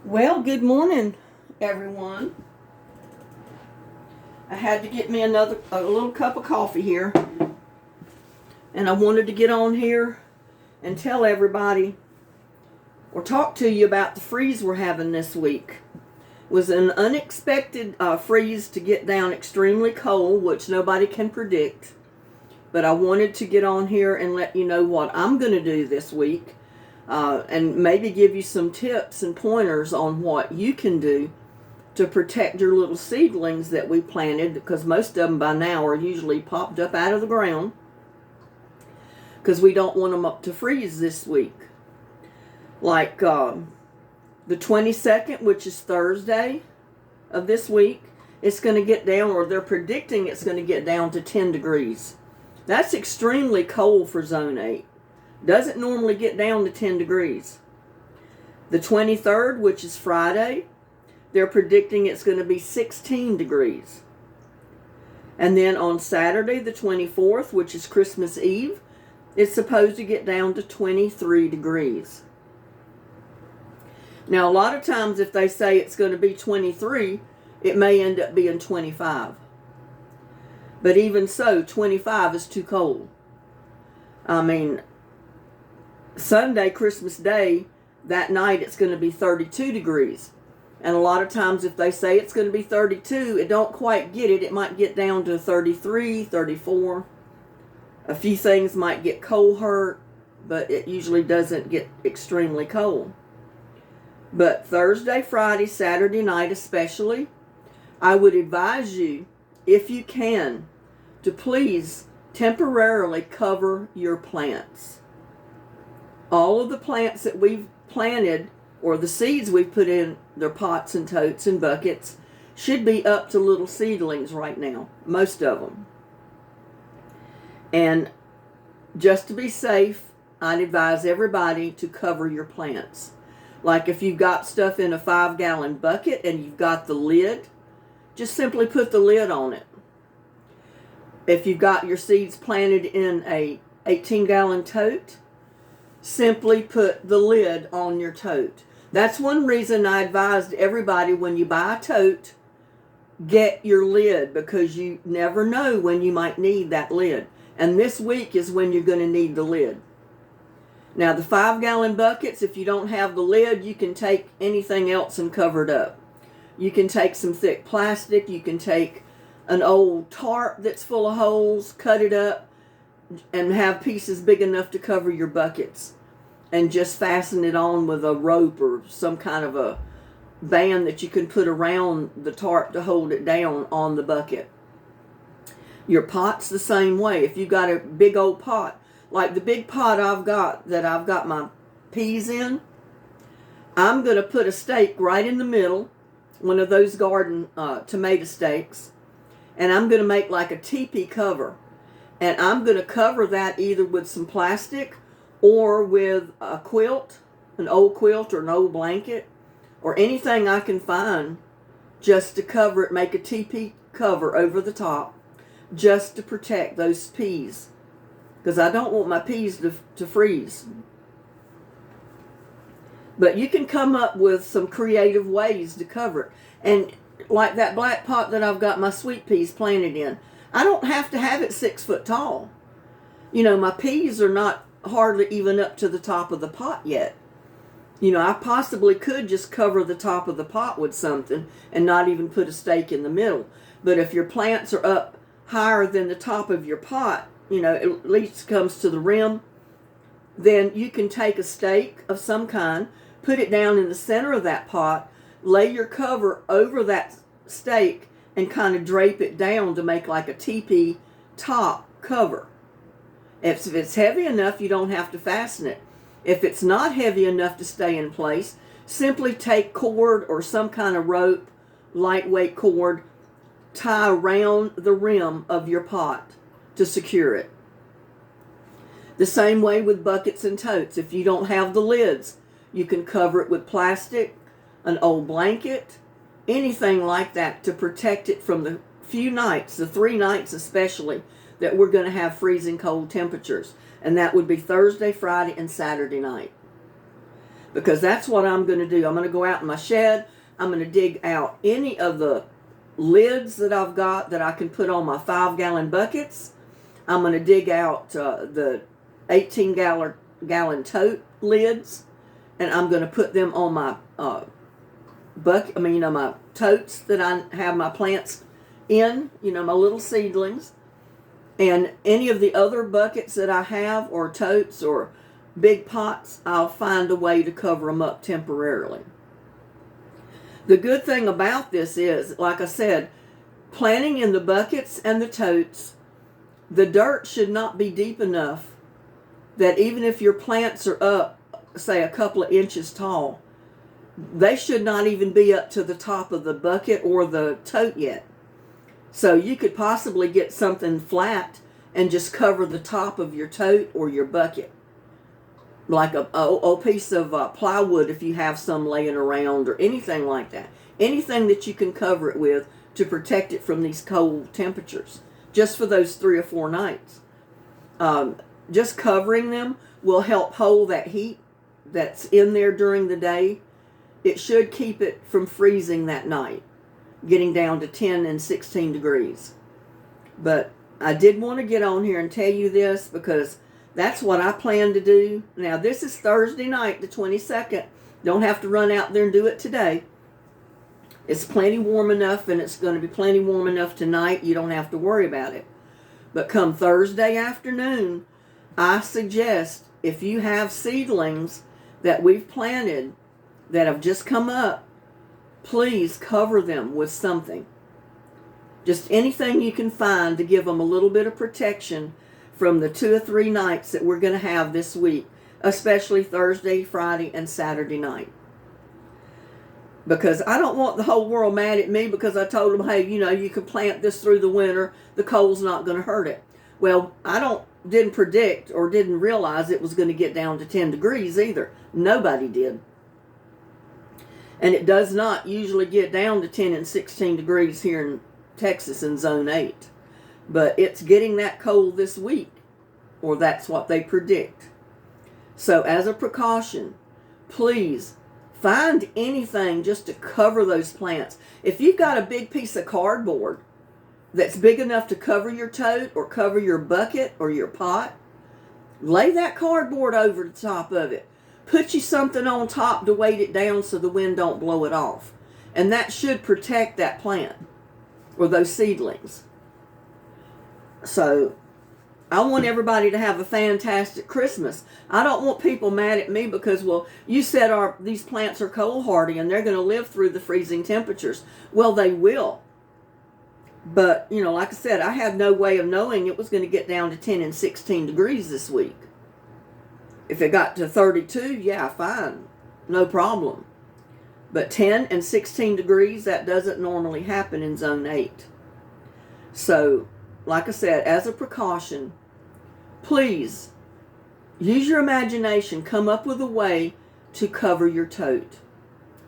Well, good morning, everyone. I had to get me a little cup of coffee here, and I wanted to get on here and tell everybody or talk to you about the freeze we're having this week. It was an unexpected freeze to get down extremely cold, which nobody can predict. But I wanted to get on here and let you know what I'm going to do this week, and maybe give you some tips and pointers on what you can do to protect your little seedlings that we planted, because most of them by now are usually popped up out of the ground, because we don't want them up to freeze this week. Like the 22nd, which is Thursday of this week, it's going to get down, or they're predicting it's going to get down to 10 degrees. That's extremely cold for zone 8. Doesn't normally get down to 10 degrees. The 23rd, which is Friday, they're predicting it's going to be 16 degrees. And then on Saturday, the 24th, which is Christmas Eve, it's supposed to get down to 23 degrees. Now, a lot of times if they say it's going to be 23, it may end up being 25. But even so, 25 is too cold. I mean, Sunday, Christmas Day, that night it's going to be 32 degrees. And a lot of times if they say it's going to be 32, it don't quite get it. It might get down to 33, 34. A few things might get cold hurt, but it usually doesn't get extremely cold. But Thursday, Friday, Saturday night especially, I would advise you, if you can, to please temporarily cover your plants. All of the plants that we've planted, or the seeds we've put in their pots and totes and buckets, should be up to little seedlings right now, most of them. And just to be safe, I'd advise everybody to cover your plants. Like if you've got stuff in a 5-gallon bucket and you've got the lid, just simply put the lid on it. If you've got your seeds planted in a 18-gallon tote, simply put the lid on your tote. That's one reason I advised everybody, when you buy a tote, get your lid, because you never know when you might need that lid. And this week is when you're going to need the lid. Now, the 5-gallon buckets, if you don't have the lid, you can take anything else and cover it up. You can take some thick plastic. You can take an old tarp that's full of holes, cut it up, and have pieces big enough to cover your buckets, and just fasten it on with a rope or some kind of a band that you can put around the tarp to hold it down on the bucket. Your pot's the same way. If you've got a big old pot, like the big pot I've got my peas in, I'm going to put a stake right in the middle, one of those garden tomato stakes, and I'm going to make like a teepee cover. And I'm going to cover that either with some plastic or with a quilt, an old quilt or an old blanket, or anything I can find, just to cover it, make a teepee cover over the top, just to protect those peas, because I don't want my peas to freeze. But you can come up with some creative ways to cover it. And like that black pot that I've got my sweet peas planted in, I don't have to have it 6 foot tall. You know, my peas are not hardly even up to the top of the pot yet. You know, I possibly could just cover the top of the pot with something and not even put a stake in the middle. But if your plants are up higher than the top of your pot, you know, at least comes to the rim, then you can take a stake of some kind, put it down in the center of that pot, lay your cover over that stake, and kind of drape it down to make like a teepee top cover. If it's heavy enough, you don't have to fasten it. If it's not heavy enough to stay in place, simply take cord or some kind of rope, lightweight cord, tie around the rim of your pot to secure it. The same way with buckets and totes. If you don't have the lids, you can cover it with plastic, an old blanket, anything like that to protect it from the few nights, the 3 nights especially, that we're going to have freezing cold temperatures. And that would be Thursday, Friday, and Saturday night. because that's what I'm going to do. I'm going to go out in my shed. I'm going to dig out any of the lids that I've got that I can put on my 5-gallon buckets. I'm going to dig out the 18-gallon tote lids, and I'm going to put them on my my totes that I have my plants in, my little seedlings. And any of the other buckets that I have, or totes, or big pots, I'll find a way to cover them up temporarily. The good thing about this is, like I said, planting in the buckets and the totes, the dirt should not be deep enough that even if your plants are up, say, a couple of inches tall, they should not even be up to the top of the bucket or the tote yet. So you could possibly get something flat and just cover the top of your tote or your bucket. Like a piece of plywood if you have some laying around, or anything like that. Anything that you can cover it with to protect it from these cold temperatures, just for those 3 or 4 nights. Just covering them will help hold that heat that's in there during the day. It should keep it from freezing that night, getting down to 10 and 16 degrees. But I did want to get on here and tell you this, because that's what I plan to do. Now, this is Thursday night, the 22nd. Don't have to run out there and do it today. It's plenty warm enough, and it's going to be plenty warm enough tonight. You don't have to worry about it. But come Thursday afternoon, I suggest, if you have seedlings that we've planted that have just come up, please cover them with something. Just anything you can find to give them a little bit of protection from the 2 or 3 nights that we're going to have this week, especially Thursday, Friday, and Saturday night. Because I don't want the whole world mad at me because I told them, hey, you can plant this through the winter. The cold's not going to hurt it. Well, I didn't predict or didn't realize it was going to get down to 10 degrees either. Nobody did. And it does not usually get down to 10 and 16 degrees here in Texas in Zone 8. But it's getting that cold this week, or that's what they predict. So as a precaution, please find anything just to cover those plants. If you've got a big piece of cardboard that's big enough to cover your tote or cover your bucket or your pot, lay that cardboard over the top of it. Put you something on top to weight it down so the wind don't blow it off. And that should protect that plant or those seedlings. So I want everybody to have a fantastic Christmas. I don't want people mad at me because, well, you said these plants are cold hardy and they're going to live through the freezing temperatures. Well, they will. But, like I said, I have no way of knowing it was going to get down to 10 and 16 degrees this week. If it got to 32, yeah, fine. No problem. But 10 and 16 degrees, that doesn't normally happen in Zone 8. So, like I said, as a precaution, please use your imagination. Come up with a way to cover your tote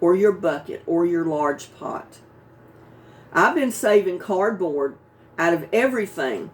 or your bucket or your large pot. I've been saving cardboard out of everything.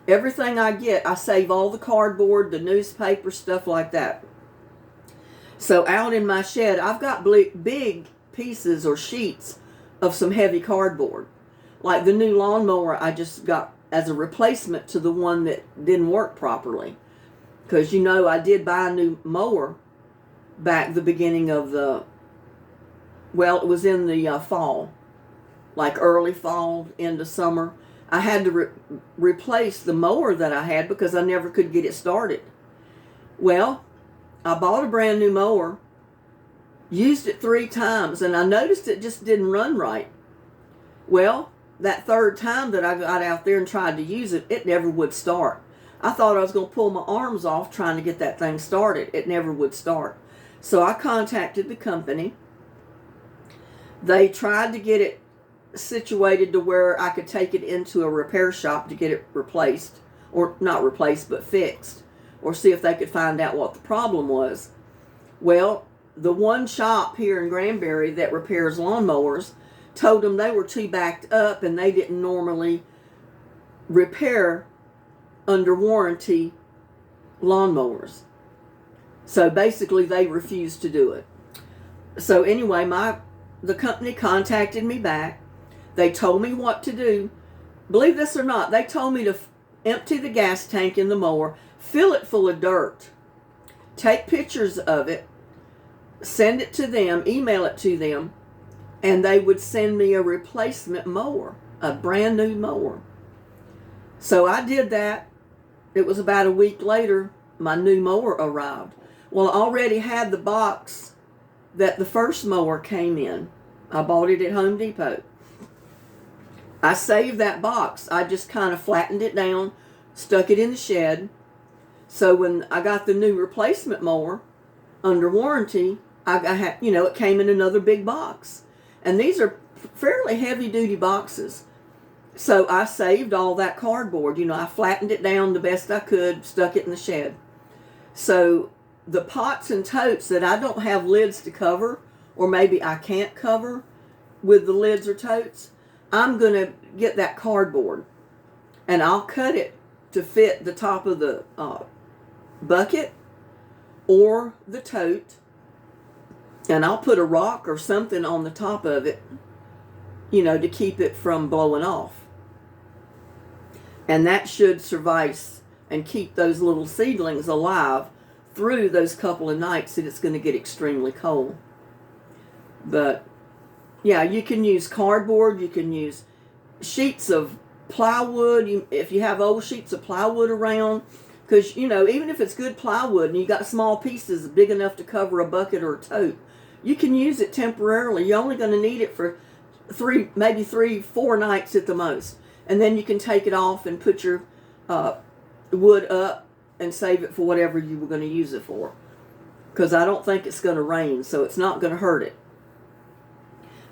Everything I get, I save all the cardboard, the newspaper, stuff like that. So out in my shed, I've got big pieces or sheets of some heavy cardboard. Like the new lawnmower I just got as a replacement to the one that didn't work properly. Because I did buy a new mower back the beginning of it was in the fall. Like early fall into summer. I had to replace the mower that I had because I never could get it started. Well, I bought a brand new mower, used it 3 times, and I noticed it just didn't run right. Well, that 3rd time that I got out there and tried to use it, it never would start. I thought I was going to pull my arms off trying to get that thing started. It never would start. So I contacted the company. They tried to get it situated to where I could take it into a repair shop to get it replaced, or not replaced, but fixed, or see if they could find out what the problem was. Well, the one shop here in Granbury that repairs lawnmowers told them they were too backed up and they didn't normally repair under warranty lawnmowers. So basically they refused to do it. So anyway, the company contacted me back. They told me what to do. Believe this or not, they told me to empty the gas tank in the mower, fill it full of dirt, take pictures of it, send it to them, email it to them, and they would send me a replacement mower, a brand new mower. So I did that. It was about a week later, my new mower arrived. Well, I already had the box that the first mower came in. I bought it at Home Depot. I saved that box. I just kind of flattened it down, stuck it in the shed. So when I got the new replacement mower under warranty, I had, it came in another big box. And these are fairly heavy duty boxes. So I saved all that cardboard. I flattened it down the best I could, stuck it in the shed. So the pots and totes that I don't have lids to cover, or maybe I can't cover with the lids or totes, I'm going to get that cardboard and I'll cut it to fit the top of the bucket or the tote, and I'll put a rock or something on the top of it, to keep it from blowing off. And that should suffice and keep those little seedlings alive through those couple of nights that it's going to get extremely cold. But yeah, you can use cardboard, you can use sheets of plywood, if you have old sheets of plywood around, because, even if it's good plywood and you got small pieces big enough to cover a bucket or a tote, you can use it temporarily. You're only going to need it for 4 nights at the most. And then you can take it off and put your wood up and save it for whatever you were going to use it for. Because I don't think it's going to rain, so it's not going to hurt it.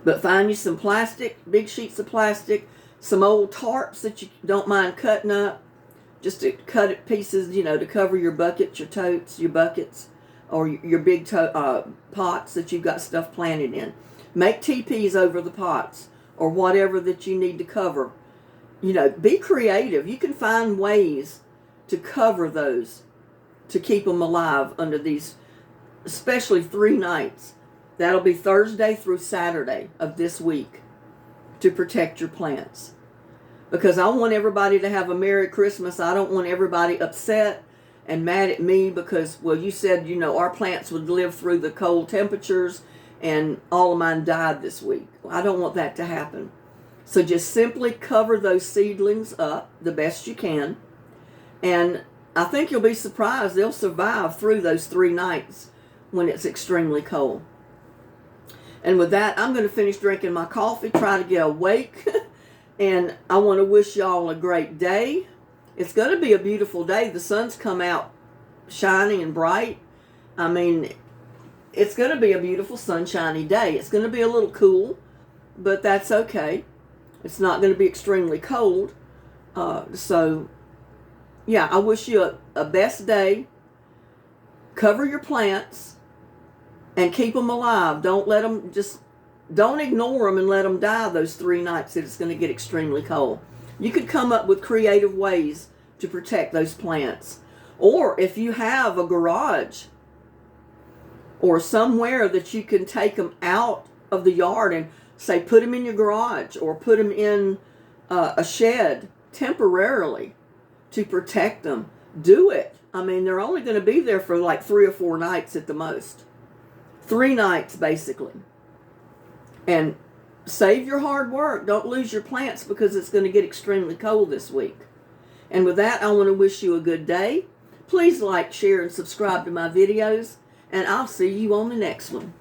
But find you some plastic, big sheets of plastic, some old tarps that you don't mind cutting up, just to cut it pieces, to cover your buckets, your totes, your buckets, or your big pots that you've got stuff planted in. Make teepees over the pots, or whatever that you need to cover. Be creative. You can find ways to cover those, to keep them alive under these, especially 3 nights. That'll be Thursday through Saturday of this week, to protect your plants. Because I want everybody to have a Merry Christmas. I don't want everybody upset and mad at me because, well, you said, our plants would live through the cold temperatures and all of mine died this week. I don't want that to happen. So just simply cover those seedlings up the best you can. And I think you'll be surprised they'll survive through those 3 nights when it's extremely cold. And with that, I'm going to finish drinking my coffee, try to get awake. And I want to wish y'all a great day. It's going to be a beautiful day. The sun's come out shining and bright. I mean, it's going to be a beautiful sunshiny day. It's going to be a little cool, but that's okay. It's not going to be extremely cold. So, yeah, I wish you a best day. Cover your plants and keep them alive. Don't ignore them and let them die those 3 nights that it's going to get extremely cold. You could come up with creative ways to protect those plants. Or if you have a garage or somewhere that you can take them out of the yard and say put them in your garage or put them in a shed temporarily to protect them, do it. I mean, they're only going to be there for like 3 or 4 nights at the most. 3 nights, basically. And save your hard work. Don't lose your plants because it's going to get extremely cold this week. And with that, I want to wish you a good day. Please like, share, and subscribe to my videos. And I'll see you on the next one.